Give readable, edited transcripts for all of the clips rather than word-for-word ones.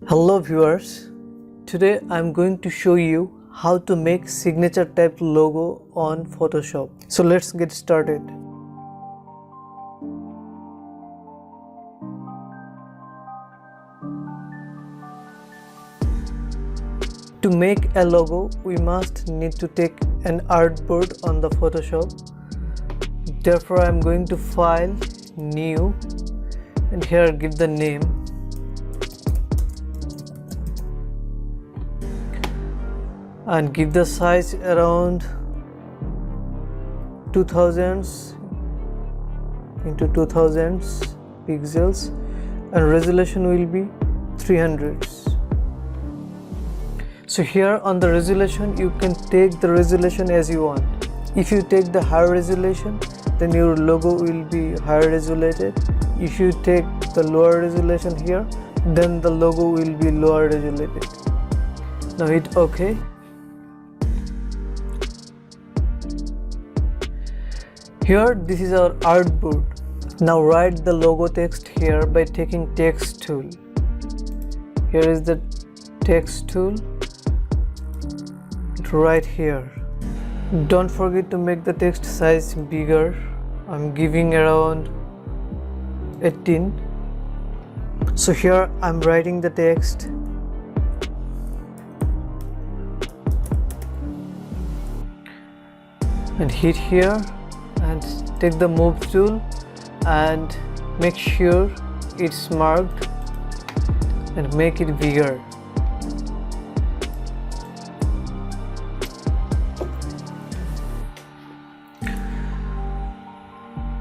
Hello viewers, today I'm going to show you how to make signature type logo on Photoshop. So let's get started. To make a logo, we must need to take an artboard on the Photoshop. Therefore, I'm going to File, New, and here give the name. And give the size around 2000s into 2000s pixels, and resolution will be 300s. So here on the resolution, you can take the resolution as you want. If you take the higher resolution, then your logo will be higher resoluted. If you take the lower resolution here, then the logo will be lower resoluted. Now hit OK. Here, this is our artboard. Now write the logo text here by taking text tool. Here is the text tool. Right here. Don't forget to make the text size bigger. I'm giving around 18. So here I'm writing the text. And hit here. And take the move tool and make sure it's marked and make it bigger.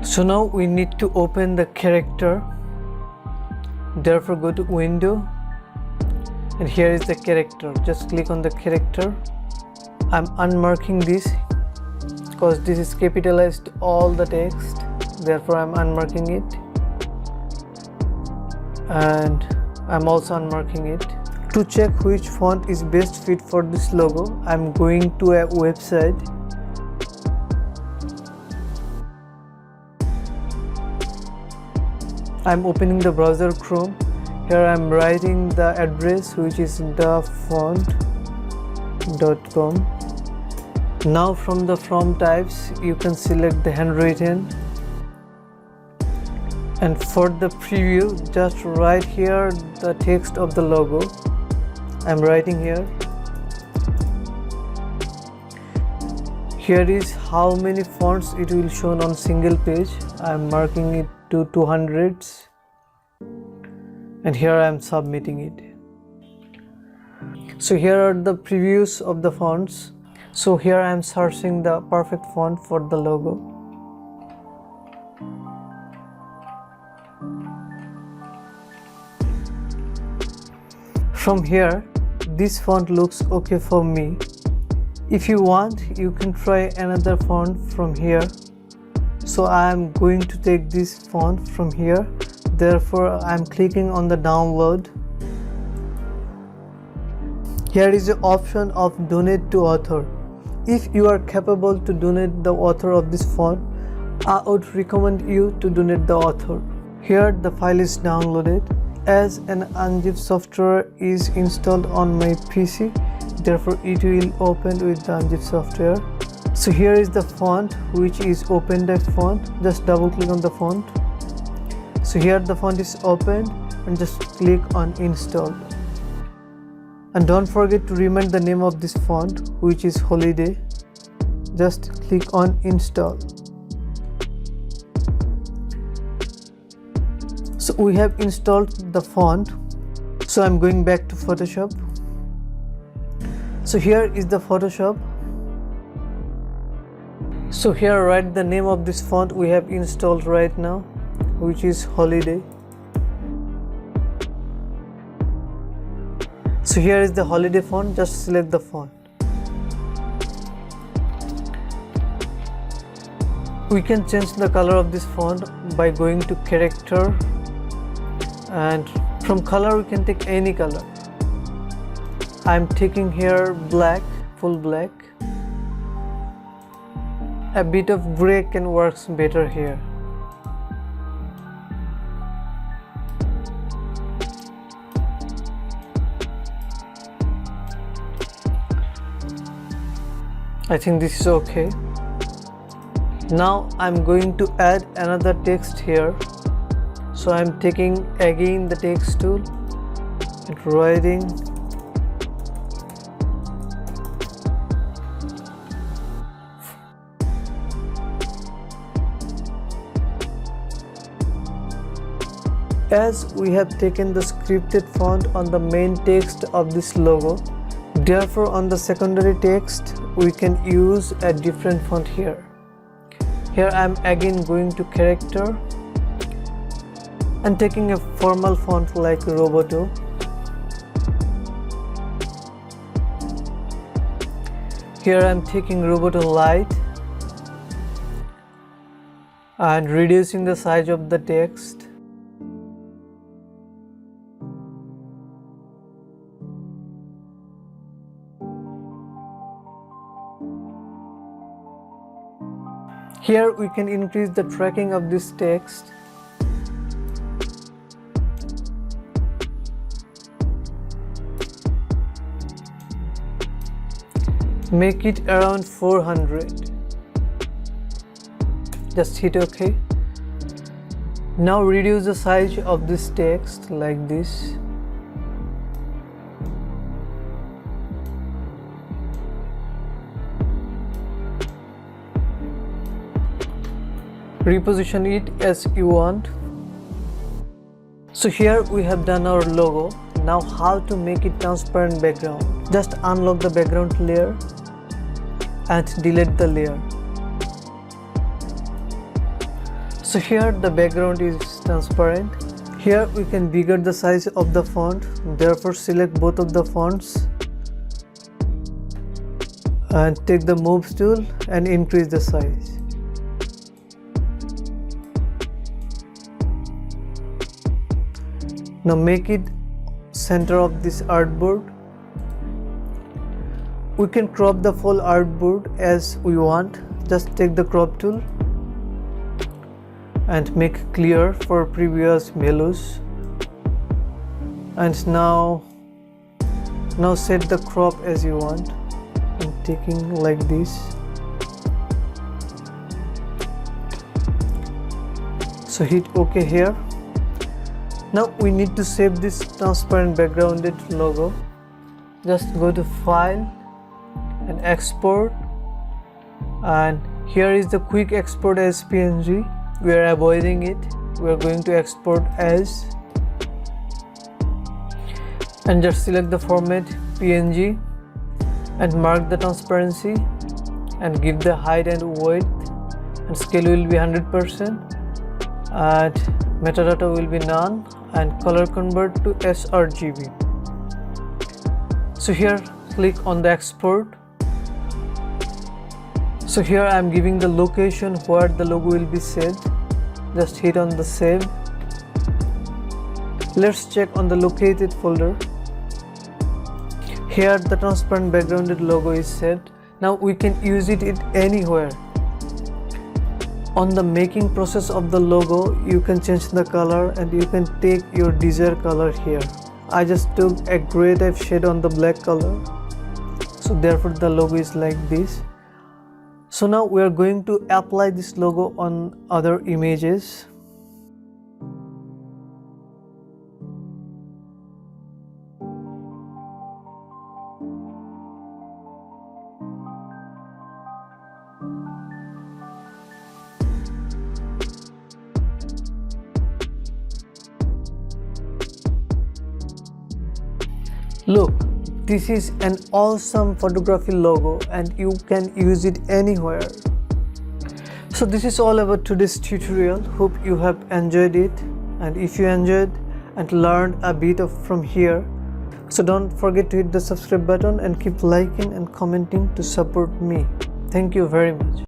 So now we need to open the character. Therefore go to Window, and here is the character. Just click on the character. I'm unmarking this because this is capitalized all the text, therefore I'm unmarking it, and I'm also unmarking it. To check which font is best fit for this logo, I'm going to a website. I'm opening the browser Chrome. Here I'm writing the address, which is thefont.com. Now from the font types, you can select the handwritten, and for the preview, just write here the text of the logo. I'm writing here. Here is how many fonts it will show on single page. I'm marking it to 200s, and here I'm submitting it. So here are the previews of the fonts. So here I am searching the perfect font for the logo. From here, this font looks okay for me. If you want, you can try another font from here. So I am going to take this font from here. Therefore, I am clicking on the download. Here is the option of donate to author. If you are capable to donate the author of this font, I would recommend you to donate the author. Here the file is downloaded. As an unzip software is installed on my PC, therefore it will open with the unzip software. So here is the font, which is open type font. Just double click on the font. So here the font is opened, and just click on install. And don't forget to remind the name of this font, which is Holiday. Just click on install. So we have installed the font. So I'm going back to Photoshop. So here is the Photoshop. So here write the name of this font we have installed right now, which is Holiday. So here is the Holiday font. Just select the font. We can change the color of this font by going to character, and from color we can take any color. I'm taking here black, full black. A bit of gray can work better here. I think this is okay. Now I'm going to add another text here. So I'm taking again the text tool and writing as we have taken the scripted font on the main text of this logo. Therefore, on the secondary text, we can use a different font here. Here I am again going to character and taking a formal font like Roboto. Here I am taking Roboto Light and reducing the size of the text. Here we can increase the tracking of this text. Make it around 400. Just hit OK. Now reduce the size of this text like this. Reposition it as you want. So here we have done our logo. Now how to make it transparent background? Just unlock the background layer and delete the layer. So here the background is transparent. Here we can bigger the size of the font. Therefore select both of the fonts and take the move tool and increase the size. Now make it center of this artboard. We can crop the full artboard as we want. Just take the crop tool and make clear for previous values. And now set the crop as you want. I'm taking like this. So hit OK here. Now we need to save this transparent backgrounded logo. Just go to File and Export, and here is the quick export as PNG. We are avoiding it. We are going to export as, and just select the format PNG and mark the transparency and give the height and width, and scale will be 100% and metadata will be none, and color convert to sRGB. So here click on the export. So here I am giving the location where the logo will be saved. Just hit on the save. Let's check on the located folder. Here the transparent backgrounded logo is saved. Now we can use it anywhere. On the making process of the logo, you can change the color and you can take your desired color here. I just took a gray type shade on the black color. So therefore the logo is like this. So now we are going to apply this logo on other images. Look, this is an awesome photography logo and you can use it anywhere. So this is all about today's tutorial. Hope you have enjoyed it, and if you enjoyed and learned a bit from here, so don't forget to hit the subscribe button and keep liking and commenting to support me. Thank you very much.